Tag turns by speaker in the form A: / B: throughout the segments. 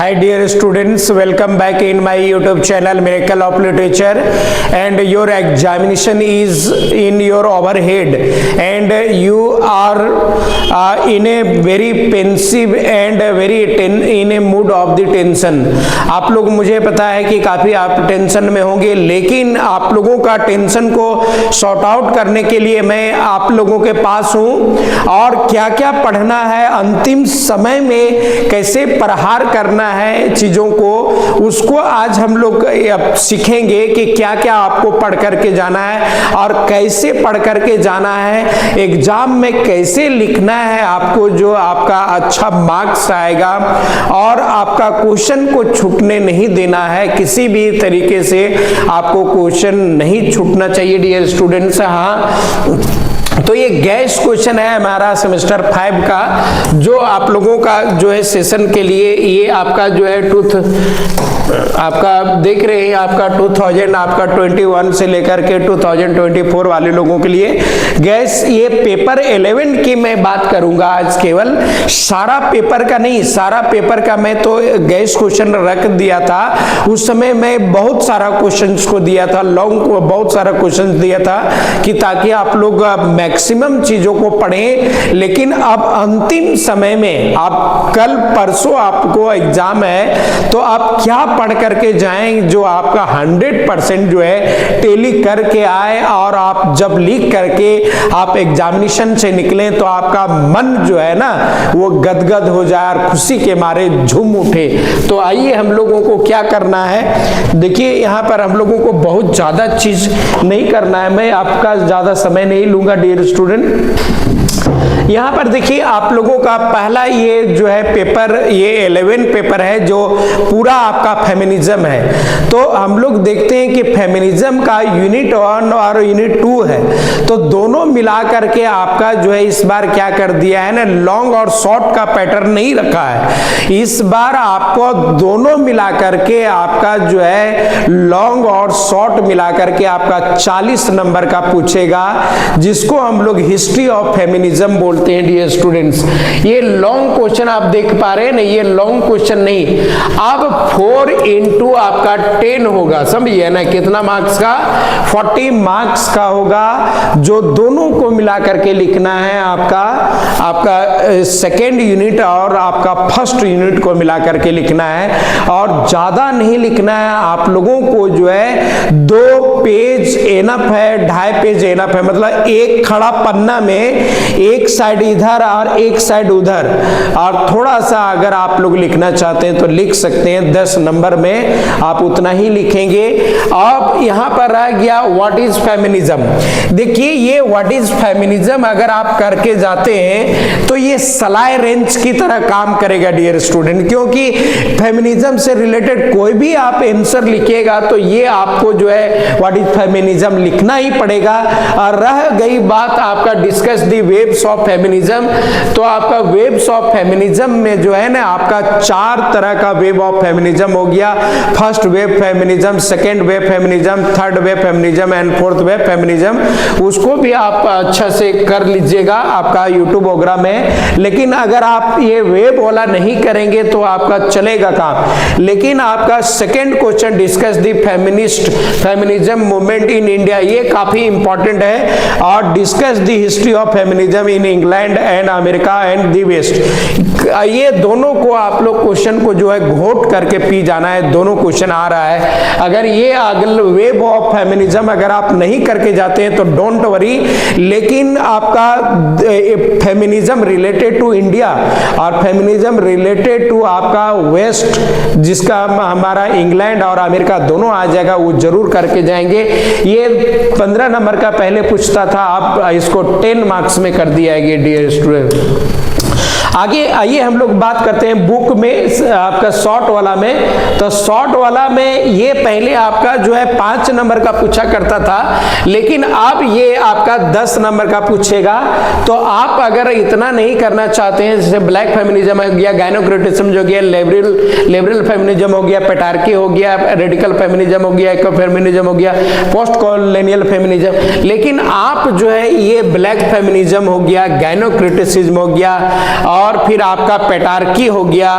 A: Hi dear students, welcome back in my YouTube channel Miracle of Literature, and your examination is in your overhead and you are in a very pensive and very in a mood of the tension. आप लोग, मुझे पता है कि काफ़ी आप tension में होंगे, लेकिन आप लोगों का टेंशन को सॉर्ट आउट करने के लिए मैं आप लोगों के पास हूँ और क्या क्या पढ़ना है, अंतिम समय में कैसे प्रहार करना है चीजों को, उसको आज हम लोग सीखेंगे कि क्या क्या आपको पढ़ करके जाना है और कैसे पढ़ करके जाना है, एग्जाम में कैसे लिखना है आपको, जो आपका अच्छा मार्क्स आएगा और आपका क्वेश्चन को छूटने नहीं देना है, किसी भी तरीके से आपको क्वेश्चन नहीं छूटना चाहिए डियर स्टूडेंट्स। हाँ, तो ये गैस क्वेश्चन है हमारा सेमेस्टर 5 का, जो आप लोगों का जो है सेशन के लिए ये आपका जो है आपका देख रहे हैं आपका 2021 से लेकर के 2024 वाले लोगों के लिए गैस, ये पेपर 11 की मैं बात करूंगा आज, केवल सारा पेपर का नहीं, सारा पेपर का मैं तो गैस क्वेश्चन रख दिया था उस समय, मैं बहुत सारा क्वेश्चंस को दिया था, लॉन्ग बहुत सारा क्वेश्चन दिया था कि ताकि आप लोग मैक्सिमम चीजों को पढ़ें। लेकिन अब अंतिम समय में आप कल परसों आपको एग्जाम है, तो आप क्या पढ़ करके जाएं जो आपका 100% जो है टेली करके आए और आप जब लिख करके आप एग्जामिनेशन से निकलें तो आपका मन जो है ना वो गदगद हो जाए और खुशी के मारे झूम उठे। तो आइए हम लोगों को क्या करना है, देखिए यहाँ पर हम लोगों को बहुत ज्यादा चीज नहीं करना है, मैं आपका ज्यादा समय नहीं लूंगा डियर स्टूडेंट। यहाँ पर देखिए आप लोगों का पहला ये जो है पेपर, ये 11 पेपर है जो पूरा आपका फेमिनिज्म है। तो हम लोग देखते हैं कि फेमिनिज्म का यूनिट 1 और यूनिट 2 है, तो दोनों मिला करके आपका जो है इस बार क्या कर दिया है ना, लॉन्ग और शॉर्ट का पैटर्न नहीं रखा है, इस बार आपको दोनों मिला करके आपका जो है लॉन्ग और शॉर्ट मिला करके आपका 40 नंबर का पूछेगा, जिसको हम लोग हिस्ट्री ऑफ फेमिनिज्म बोलते हैं डियर स्टूडेंट्स। ये लॉन्ग क्वेश्चन आप देख पा रहे हैं ना, ये लॉन्ग क्वेश्चन नहीं, अब 4 इंटू आपका 10 होगा, समझिए ना, कितना मार्क्स का, 40 मार्क्स का होगा, जो दोनों को मिला करके लिखना है आपका सेकेंड यूनिट और आपका फर्स्ट यूनिट को मिला करके लिखना है, और ज्यादा नहीं लिखना है आप लोगों को, जो है 2 पेज एनफ है, 2.5 पेज एनफ है, मतलब एक खड़ा पन्ना में एक साइड इधर और एक साइड उधर, और थोड़ा सा अगर आप लोग लिखना चाहते हैं तो लिख सकते हैं, 10 नंबर में आप उतना ही लिखेंगे। अब यहां पर रह गया व्हाट इज फेमिनिज्म। देखिए ये व्हाट इज फेमिनिज्म अगर आप करके जाते हैं तो ये सलाई रेंज की तरह काम करेगा डियर स्टूडेंट, क्योंकि फेमिनिज्म से रिलेटेड कोई भी आप आंसर लिखिएगा तो ये आपको जो है व्हाट इज फेमिनिज्म लिखना ही पड़ेगा। और रह गई बात आपका discuss the waves of feminism, तो आपका वेव्स ऑफ फेमिनिज्म में जो है ना आपका 4 तरह का वेव ऑफ फेमिनिज्म हो गया, first wave feminism, second wave feminism, third wave feminism and fourth wave feminism, उसको भी आप अच्छा से कर लीजिएगा आपका यूट्यूब वगैरह में। लेकिन अगर आप ये वेव वाला नहीं करेंगे तो आपका चलेगा काम। लेकिन आपका second question discuss the feminism movement in India, ये काफी इंपॉर्टेंट है, और discuss the history of feminism in England and America and the west. ये दोनों को आप लोग क्वेश्चन को जो है घोट करके पी जाना है, दोनों क्वेश्चन आ रहा है। अगर ये अगल वेव ऑफ फेमिनिज्म अगर आप नहीं करके जाते हैं तो डोंट वरी, लेकिन आपका फेमिनिज्म रिलेटेड टू इंडिया और फेमिनिज्म रिलेटेड टू आपका वेस्ट, जिसका हमारा इंग्लैंड और अमेरिका दोनों आ जाएगा, वो जरूर करके जाएंगे। ये 15 नंबर का पहले पूछता था, आप इसको 10 मार्क्स में कर दिया है डियर स्टूडेंट। आगे आइए हम लोग बात करते हैं बुक में आपका शॉर्ट वाला में। तो शॉर्ट वाला में ये पहले आपका जो है 5 नंबर का पूछा करता था, लेकिन अब ये आपका 10 नंबर का पूछेगा। तो आप अगर इतना नहीं करना चाहते हैं, जैसे ब्लैक फेमिनिज्म हो गया, गायनोक्रेटिज्म हो गया, लिबरल फेमिनिज्म हो गया, पेटार्की हो गया, रेडिकल फेमिनिज्म हो गया, इको फेमिनिज्म हो गया, पोस्ट कॉलोनियल फेमिनिज्म, लेकिन आप जो है ये ब्लैक फेमिनिज्म हो गया, गायनोक्रेटिसिज्म हो गया और फिर आपका पेटार्की हो गया,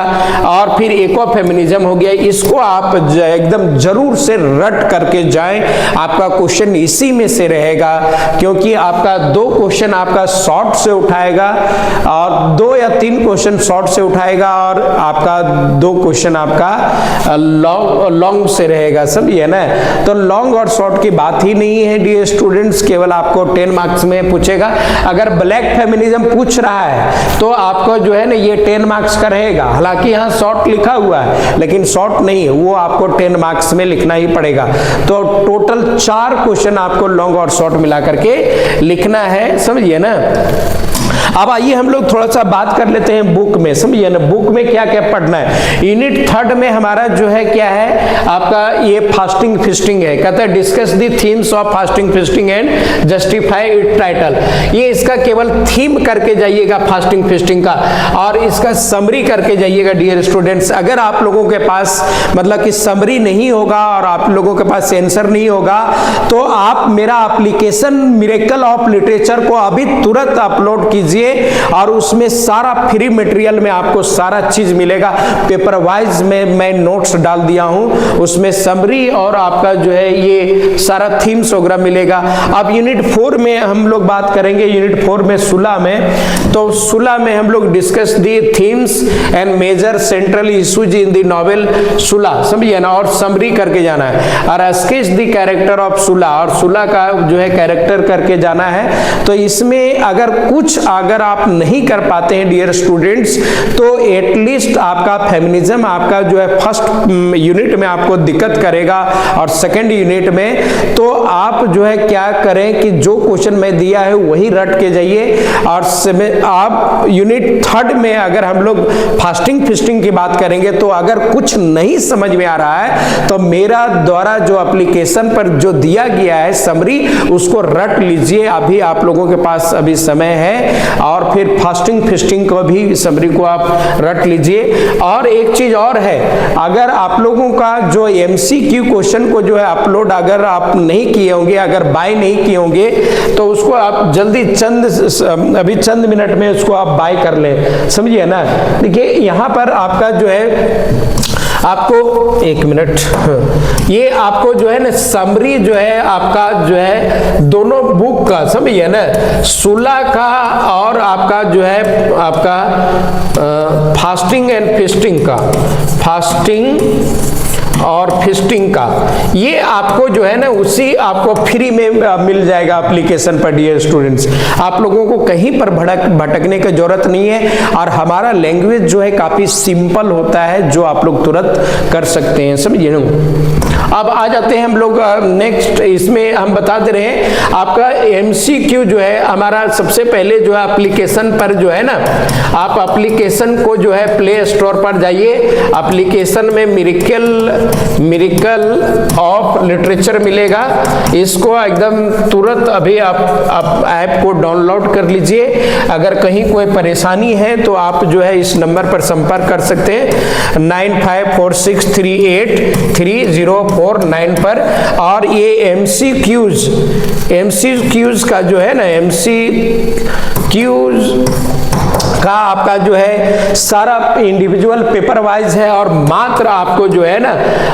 A: और फिर इकोफेमिनिज्म हो गया। इसको आप एकदम जरूर से रट करके जाएं, आपका क्वेश्चन इसी में से रहेगा, क्योंकि आपका 2 क्वेश्चन आपका शॉर्ट से उठाएगा और 2 या 3 क्वेश्चन शॉर्ट से उठाएगा और आपका 2 क्वेश्चन आपका लॉन्ग से रहेगा, समझिए ना। तो लॉन्ग और शॉर्ट की बात ही नहीं है डियर स्टूडेंट्स, केवल आपको 10 मार्क्स में पूछेगा। अगर ब्लैक फेमिनिज्म पूछ रहा है तो आपको जो है ना ये 10 मार्क्स का रहेगा, हालांकि यहाँ शॉर्ट लिखा हुआ है लेकिन शॉर्ट नहीं है, वो आपको 10 मार्क्स में लिखना ही पड़ेगा। तो टोटल 4 क्वेश्चन आपको लॉन्ग और शॉर्ट मिला करके लिखना है, समझिए ना। अब आइए हम लोग थोड़ा सा बात कर लेते हैं बुक में, समझिए ना, बुक में क्या क्या पढ़ना है। यूनिट 3 में हमारा जो है क्या है, आपका ये फास्टिंग फिस्टिंग है। कहता है discuss the themes of fasting fisting and justify it title. ये इसका केवल थीम करके जाइएगा फास्टिंग फिस्टिंग का, और इसका समरी करके जाइएगा डियर स्टूडेंट्स। अगर आप लोगों के पास मतलब कि समरी नहीं होगा और आप लोगों के पास आंसर नहीं होगा तो आप मेरा एप्लीकेशन मिरेकल ऑफ लिटरेचर को अभी तुरंत अपलोड कीजिए, और उसमें सारा फ्री मटेरियल में आपको सारा चीज मिलेगा। पेपर वाइज में मैं नोट्स डाल दिया हूं, उसमें समरी और आपका जो है ये सारा थीम्स वगैरह मिलेगा। अब यूनिट 4 में हम लोग बात करेंगे, यूनिट 4 में सुला में, तो सुला में हम लोग discuss the themes and major central issues in the novel Sula, समझिए ना, और समरी करके जाना है। और स्केच दी कैरेक्टर ऑफ सुला, और सुला का जो है कैरेक्टर करके जाना है। तो इसमें अगर कुछ अगर आप नहीं कर पाते हैं डियर स्टूडेंट्स तो एटलीस्ट आपका फेमिनिज्म आपका जो है फर्स्ट यूनिट में आपको दिक्कत करेगा, और सेकंड यूनिट में तो आप जो है क्या करें कि जो क्वेश्चन मैं दिया है वही रट के जाइए। और आप यूनिट 3 में अगर हम लोग फास्टिंग फिस्टिंग की बात करेंगे तो अगर कुछ नहीं समझ में आ रहा है तो मेरा द्वारा जो एप्लीकेशन पर जो दिया गया है समरी उसको रट लीजिए, अभी आप लोगों के पास अभी समय है। और फिर फास्टिंग फिस्टिंग को भी समरी को आप रट लीजिए। और एक चीज और है, अगर आप लोगों का जो एमसीक्यू क्वेश्चन को जो है अपलोड अगर आप नहीं किए होंगे, अगर बाय नहीं किए होंगे तो उसको आप जल्दी अभी चंद मिनट में उसको आप बाय कर लें, समझिए ना। देखिए यहाँ पर आपका जो है आपको 1 मिनट, ये आपको जो है ना समरी जो है आपका जो है दोनों बुक का, समझिए ना, सुला का और आपका जो है आपका फास्टिंग एंड फिस्टिंग का, फास्टिंग और फिस्टिंग का, ये आपको जो है ना उसी आपको फ्री में मिल जाएगा एप्लीकेशन पर डियर स्टूडेंट्स। आप लोगों को कहीं पर भटकने की जरूरत नहीं है, और हमारा लैंग्वेज जो है काफी सिंपल होता है जो आप लोग तुरंत कर सकते हैं, समझिए ना। अब आ जाते हैं हम लोग नेक्स्ट, इसमें हम बता दे रहे हैं आपका एमसीक्यू जो है हमारा सबसे पहले जो है एप्लीकेशन पर जो है ना, आप एप्लीकेशन को जो है प्ले स्टोर पर जाइए, एप्लीकेशन में मिरेकल ऑफ लिटरेचर मिलेगा, इसको एकदम तुरंत अभी आप ऐप को डाउनलोड कर लीजिए। अगर कहीं कोई परेशानी है तो आप जो है इस नंबर पर संपर्क कर सकते हैं 9546383049 पर। और ये एमसीक्यूज का जो है ना, एमसीक्यूज का आपका जो है सारा इंडिविजुअल पेपर वाइज है, और मात्र आपको जो है ना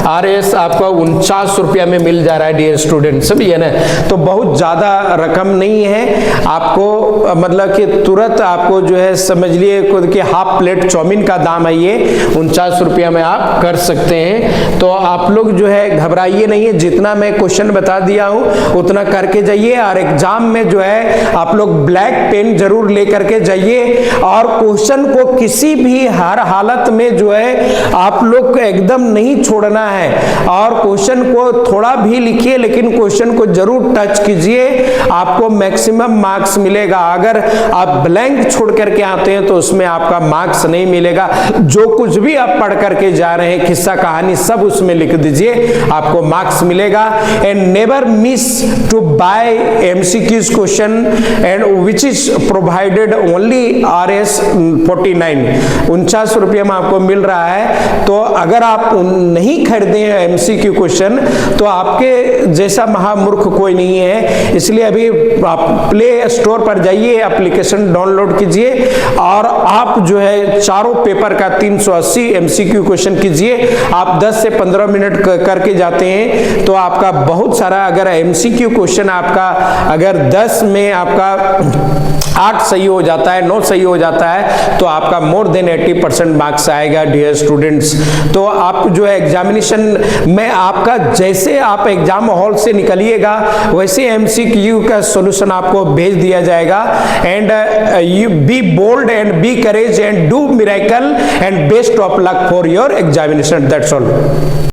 A: आरएस आपको 49 रुपया में मिल जा रहा है डियर स्टूडेंट, समझिए ना। तो बहुत ज्यादा रकम नहीं है, आपको मतलब कि तुरंत आपको जो है समझ लिए खुद के हाफ प्लेट चाउमीन का दाम है ये 49 रुपया में आप कर सकते हैं। तो आप लोग जो है घबराइए नहीं है, जितना मैं क्वेश्चन बता दिया हूं उतना करके जाइए, और एग्जाम में जो है आप लोग ब्लैक पेन जरूर लेकर के जाइए, और क्वेश्चन को किसी भी हर हालत में जो है आप लोग को एकदम नहीं छोड़ना है, और क्वेश्चन को थोड़ा भी लिखिए लेकिन क्वेश्चन को जरूर टच कीजिए, आपको मैक्सिमम मार्क्स मिलेगा। अगर आप ब्लैंक छोड़ करके आते हैं तो उसमें आपका मार्क्स नहीं मिलेगा। जो कुछ भी आप पढ़ करके जा रहे हैं, किस्सा कहानी सब उसमें लिख दीजिए, आपको मार्क्स मिलेगा। And never miss to buy MCQs question and which is provided only RS 49 रुपये में आपको मिल रहा है। तो अगर आप नहीं खरीदे हैं एमसीक्यू क्वेश्चन तो आपके जैसा महामूर्ख कोई नहीं है। इसलिए अभी आप प्ले स्टोर पर जाइए, एप्लीकेशन डाउनलोड कीजिए और आप जो है चारों पेपर का 380 एमसीक्यू क्वेश्चन कीजिए। आप 10 से 15 मिनट करके जाते हैं तो आपका बहुत सारा, अगर एमसीक्यू क्वेश्चन आपका अगर 10 में आपका 8 सही हो जाता है, 9 सही हो जाता है तो आपका मोर देन 80% मार्क्स आएगा डियर स्टूडेंट्स। तो आप जो है एग्जामिनेशन में आपका जैसे आप एग्जाम हॉल से निकलिएगा वैसे एमसीक्यू का सॉल्यूशन आपको भेज दिया जाएगा। And you be bold and be courage and do miracle and best of luck for your examination. That's all.